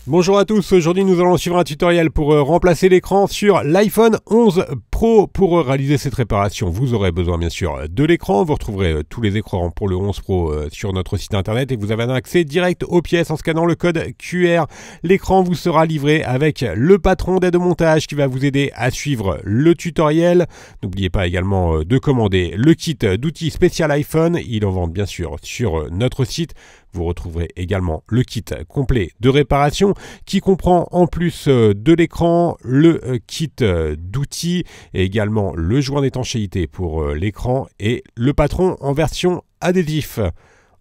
Bonjour à tous, aujourd'hui nous allons suivre un tutoriel pour remplacer l'écran sur l'iPhone 11 Pro. Pour réaliser cette réparation, vous aurez besoin bien sûr de l'écran. Vous retrouverez tous les écrans pour le 11 Pro sur notre site internet et vous avez un accès direct aux pièces en scannant le code QR. L'écran vous sera livré avec le patron d'aide au montage qui va vous aider à suivre le tutoriel. N'oubliez pas également de commander le kit d'outils spécial iPhone. Il en vend bien sûr sur notre site. Vous retrouverez également le kit complet de réparation qui comprend en plus de l'écran, le kit d'outils et également le joint d'étanchéité pour l'écran et le patron en version adhésif.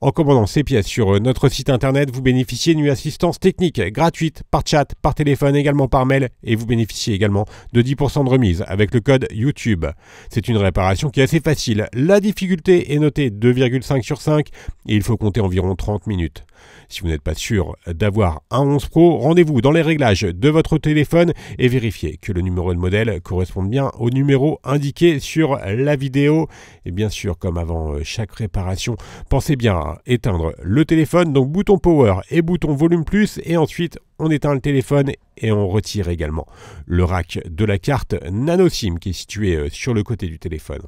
En commandant ces pièces sur notre site internet, vous bénéficiez d'une assistance technique gratuite par chat, par téléphone, également par mail et vous bénéficiez également de 10% de remise avec le code YouTube. C'est une réparation qui est assez facile. La difficulté est notée 2,5 sur 5 et il faut compter environ 30 minutes. Si vous n'êtes pas sûr d'avoir un 11 Pro, rendez-vous dans les réglages de votre téléphone et vérifiez que le numéro de modèle corresponde bien au numéro indiqué sur la vidéo. Et bien sûr, comme avant chaque réparation, pensez bien à éteindre le téléphone, donc bouton power et bouton volume plus, et ensuite on éteint le téléphone et on retire également le rack de la carte nano SIM qui est situé sur le côté du téléphone.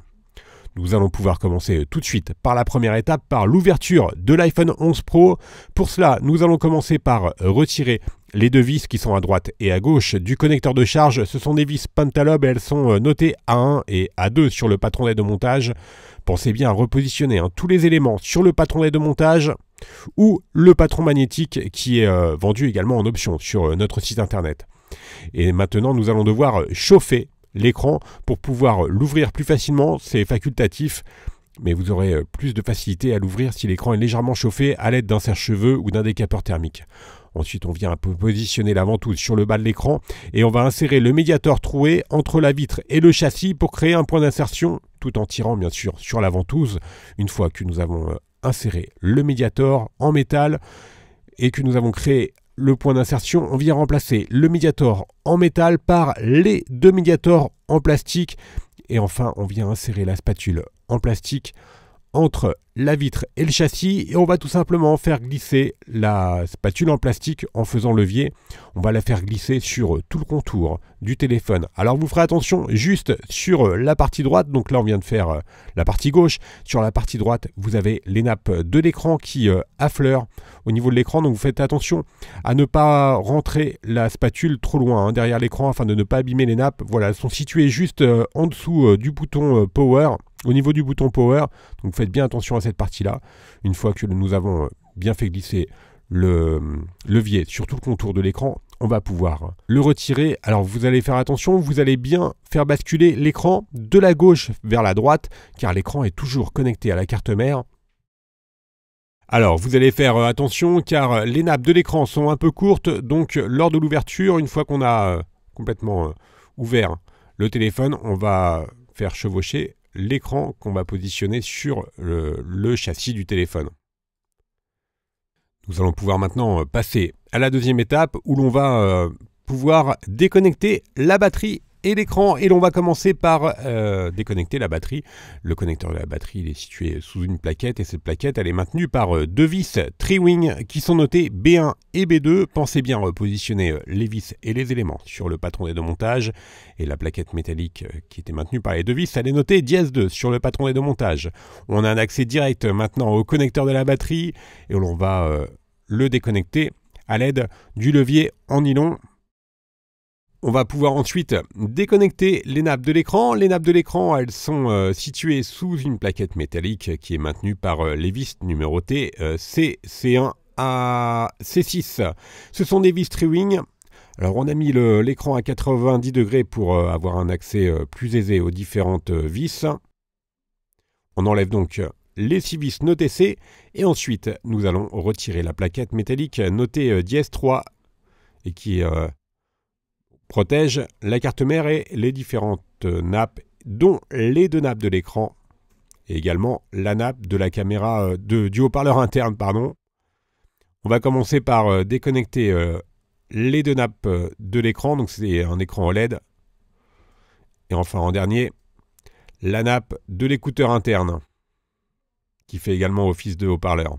Nous allons pouvoir commencer tout de suite par la première étape, par l'ouverture de l'iPhone 11 Pro. Pour cela, nous allons commencer par retirer les deux vis qui sont à droite et à gauche du connecteur de charge. Ce sont des vis Pentalob et elles sont notées A1 et A2 sur le patron d'aide au montage. Pensez bien à repositionner tous les éléments sur le patron d'aide au montage ou le patron magnétique qui est vendu également en option sur notre site internet. Et maintenant, nous allons devoir chauffer l'écran pour pouvoir l'ouvrir plus facilement. C'est facultatif, mais vous aurez plus de facilité à l'ouvrir si l'écran est légèrement chauffé à l'aide d'un serre-cheveux ou d'un décapeur thermique. Ensuite, on vient un peu positionner la ventouse sur le bas de l'écran et on va insérer le médiator troué entre la vitre et le châssis pour créer un point d'insertion, tout en tirant bien sûr sur la ventouse. Une fois que nous avons inséré le médiator en métal et que nous avons créé le point d'insertion, on vient remplacer le médiator en métal par les deux médiators en plastique. Et enfin, on vient insérer la spatule en plastique entre la vitre et le châssis. Et on va tout simplement faire glisser la spatule en plastique en faisant levier. On va la faire glisser sur tout le contour du téléphone. Alors vous ferez attention juste sur la partie droite. Donc là, on vient de faire la partie gauche. Sur la partie droite, vous avez les nappes de l'écran qui affleurent au niveau de l'écran. Donc vous faites attention à ne pas rentrer la spatule trop loin derrière l'écran afin de ne pas abîmer les nappes. Voilà, elles sont situées juste en dessous du bouton Power. Au niveau du bouton Power, donc faites bien attention à cette partie-là. Une fois que nous avons bien fait glisser le levier sur tout le contour de l'écran, on va pouvoir le retirer. Alors vous allez faire attention, vous allez bien faire basculer l'écran de la gauche vers la droite, car l'écran est toujours connecté à la carte mère. Alors vous allez faire attention, car les nappes de l'écran sont un peu courtes, donc lors de l'ouverture, une fois qu'on a complètement ouvert le téléphone, on va faire chevaucher l'écran qu'on va positionner sur le châssis du téléphone. Nous allons pouvoir maintenant passer à la deuxième étape où l'on va pouvoir déconnecter la batterie et l'écran, et l'on va commencer par déconnecter la batterie. Le connecteur de la batterie il est situé sous une plaquette et cette plaquette elle est maintenue par deux vis Tri-Wing qui sont notées B1 et B2. Pensez bien repositionner les vis et les éléments sur le patron d'aide au montage, et la plaquette métallique qui était maintenue par les deux vis elle est notée dièse 2 sur le patron d'aide au montage. On a un accès direct maintenant au connecteur de la batterie et l'on va le déconnecter à l'aide du levier en nylon. On va pouvoir ensuite déconnecter les nappes de l'écran. Les nappes de l'écran, elles sont situées sous une plaquette métallique qui est maintenue par les vis numérotées C1 à C6. Ce sont des vis Tri-Wing. Alors on a mis l'écran à 90 degrés pour avoir un accès plus aisé aux différentes vis. On enlève donc les 6 vis notées C et ensuite nous allons retirer la plaquette métallique notée dièse 3 et qui protège la carte mère et les différentes nappes, dont les deux nappes de l'écran et également la nappe de la caméra du haut-parleur interne. On va commencer par déconnecter les deux nappes de l'écran, donc c'est un écran OLED. Et enfin en dernier, la nappe de l'écouteur interne qui fait également office de haut-parleur.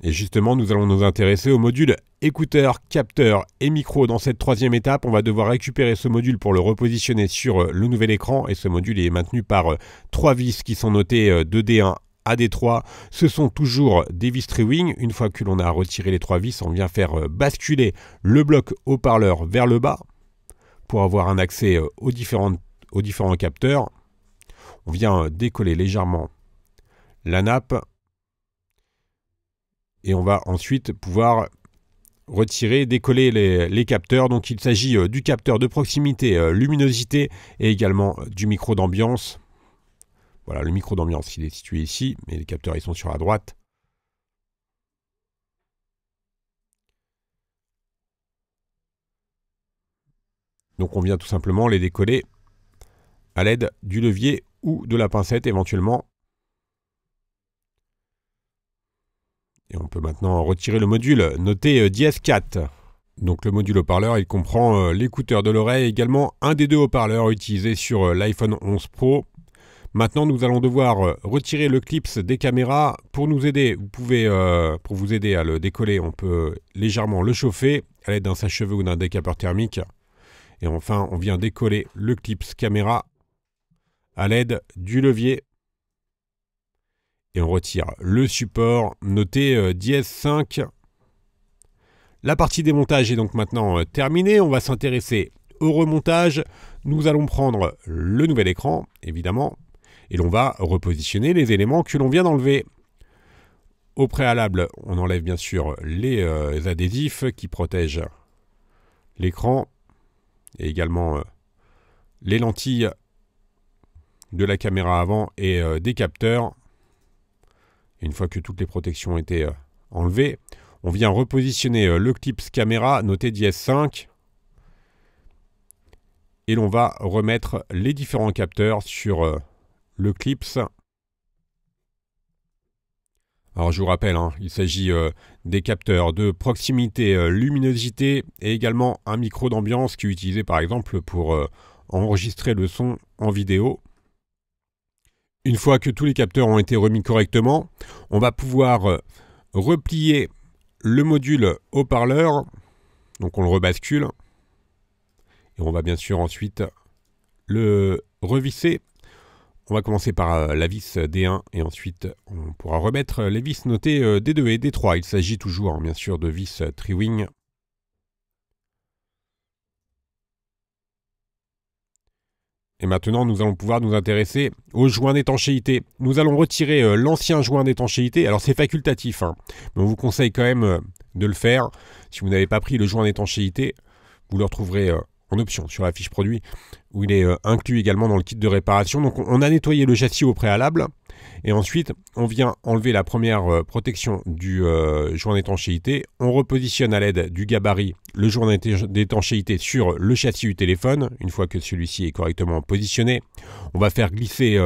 Et justement, nous allons nous intéresser au module écouteur, capteur et micro. Dans cette troisième étape, on va devoir récupérer ce module pour le repositionner sur le nouvel écran. Et ce module est maintenu par 3 vis qui sont notées de D1 à D3. Ce sont toujours des vis Triwing. Une fois que l'on a retiré les 3 vis, on vient faire basculer le bloc haut-parleur vers le bas pour avoir un accès aux différents capteurs. On vient décoller légèrement la nappe. Et on va ensuite pouvoir retirer, décoller les capteurs. Donc il s'agit du capteur de proximité luminosité et également du micro d'ambiance. Voilà, le micro d'ambiance il est situé ici, mais les capteurs ils sont sur la droite. Donc on vient tout simplement les décoller à l'aide du levier ou de la pincette éventuellement. Et on peut maintenant retirer le module noté DS4. Donc le module haut-parleur, il comprend l'écouteur de l'oreille, également un des deux haut-parleurs utilisés sur l'iPhone 11 Pro. Maintenant, nous allons devoir retirer le clips des caméras. Pour nous aider, pour vous aider à le décoller, on peut légèrement le chauffer à l'aide d'un sèche-cheveux ou d'un décapeur thermique. Et enfin, on vient décoller le clips caméra à l'aide du levier. Et on retire le support noté dièse 5. La partie démontage est donc maintenant terminée. On va s'intéresser au remontage. Nous allons prendre le nouvel écran, évidemment, et l'on va repositionner les éléments que l'on vient d'enlever. Au préalable, on enlève bien sûr les adhésifs qui protègent l'écran et également les lentilles de la caméra avant et des capteurs. Une fois que toutes les protections ont été enlevées, on vient repositionner le clips caméra noté dièse 5 et l'on va remettre les différents capteurs sur le clips. Alors je vous rappelle, il s'agit des capteurs de proximité luminosité et également un micro d'ambiance qui est utilisé par exemple pour enregistrer le son en vidéo. Une fois que tous les capteurs ont été remis correctement, on va pouvoir replier le module haut-parleur. Donc on le rebascule. Et on va bien sûr ensuite le revisser. On va commencer par la vis D1 et ensuite on pourra remettre les vis notées D2 et D3. Il s'agit toujours bien sûr de vis Triwing. Et maintenant, nous allons pouvoir nous intéresser au joint d'étanchéité. Nous allons retirer l'ancien joint d'étanchéité. Alors, c'est facultatif, mais on vous conseille quand même de le faire. Si vous n'avez pas pris le joint d'étanchéité, vous le retrouverez en option sur la fiche produit, où il est inclus également dans le kit de réparation. Donc, on a nettoyé le châssis au préalable. Et ensuite, on vient enlever la première protection du joint d'étanchéité. On repositionne à l'aide du gabarit le joint d'étanchéité sur le châssis du téléphone. Une fois que celui-ci est correctement positionné, on va faire glisser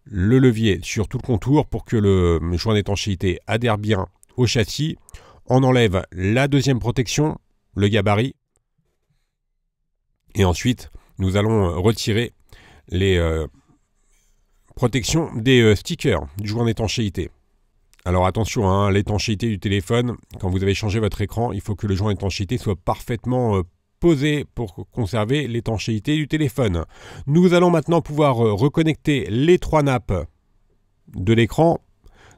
le levier sur tout le contour pour que le joint d'étanchéité adhère bien au châssis. On enlève la deuxième protection, le gabarit. Et ensuite, nous allons retirer les protection des stickers du joint d'étanchéité. Alors attention, l'étanchéité du téléphone, quand vous avez changé votre écran, il faut que le joint d'étanchéité soit parfaitement posé pour conserver l'étanchéité du téléphone. Nous allons maintenant pouvoir reconnecter les 3 nappes de l'écran,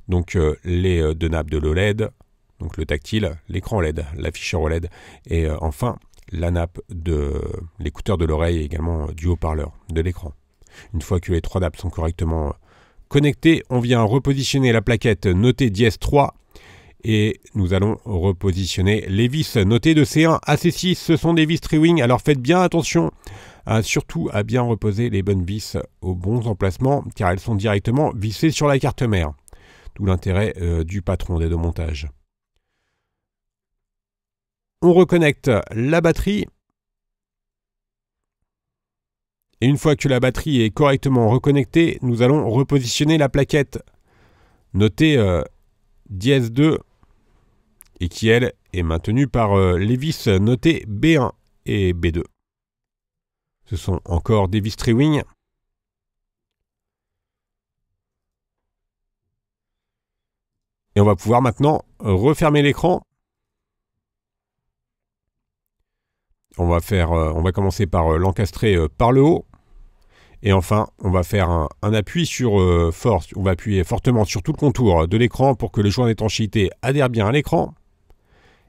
donc les 2 nappes de l'OLED, donc le tactile, l'écran OLED, l'afficheur OLED, et enfin la nappe de l'écouteur de l'oreille et également du haut-parleur de l'écran. Une fois que les 3 nappes sont correctement connectées, on vient repositionner la plaquette notée dièse 3 et nous allons repositionner les vis notées de C1 à C6. Ce sont des vis Triwing, alors faites bien attention surtout à bien reposer les bonnes vis aux bons emplacements car elles sont directement vissées sur la carte mère. D'où l'intérêt du patron des deux montages. On reconnecte la batterie. Et une fois que la batterie est correctement reconnectée, nous allons repositionner la plaquette notée dièse 2 et qui, elle, est maintenue par les vis notées B1 et B2. Ce sont encore des vis Triwing. Et on va pouvoir maintenant refermer l'écran. On va commencer par l'encastrer par le haut. Et enfin, on va faire un appui sur force. On va appuyer fortement sur tout le contour de l'écran pour que le joint d'étanchéité adhère bien à l'écran.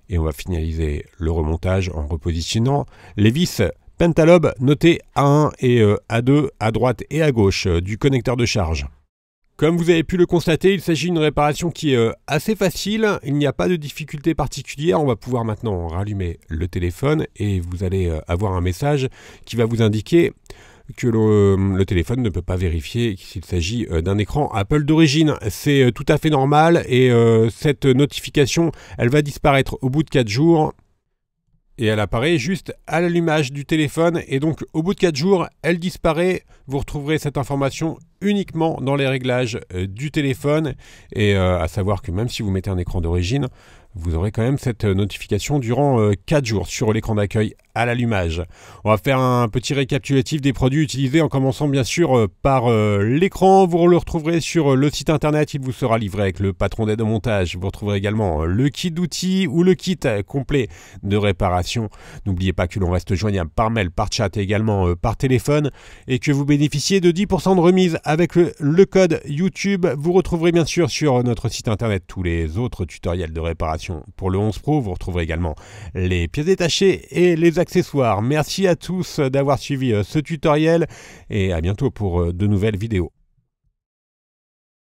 Et on va finaliser le remontage en repositionnant les vis Pentalobe notées A1 et A2 à droite et à gauche du connecteur de charge. Comme vous avez pu le constater, il s'agit d'une réparation qui est assez facile. Il n'y a pas de difficulté particulière. On va pouvoir maintenant rallumer le téléphone et vous allez avoir un message qui va vous indiquer que le téléphone ne peut pas vérifier s'il s'agit d'un écran Apple d'origine. C'est tout à fait normal et cette notification, elle va disparaître au bout de 4 jours. Et elle apparaît juste à l'allumage du téléphone et donc au bout de 4 jours, elle disparaît. Vous retrouverez cette information uniquement dans les réglages du téléphone et à savoir que même si vous mettez un écran d'origine, vous aurez quand même cette notification durant 4 jours sur l'écran d'accueil à l'allumage. On va faire un petit récapitulatif des produits utilisés en commençant bien sûr par l'écran. Vous le retrouverez sur le site internet, il vous sera livré avec le patron d'aide au montage. Vous retrouverez également le kit d'outils ou le kit complet de réparation. N'oubliez pas que l'on reste joignable par mail, par chat et également par téléphone et que vous bénéficiez de 10% de remise avec le code YouTube. Vous retrouverez bien sûr sur notre site internet tous les autres tutoriels de réparation pour le 11 Pro. Vous retrouverez également les pièces détachées et les accessoires. Merci à tous d'avoir suivi ce tutoriel et à bientôt pour de nouvelles vidéos.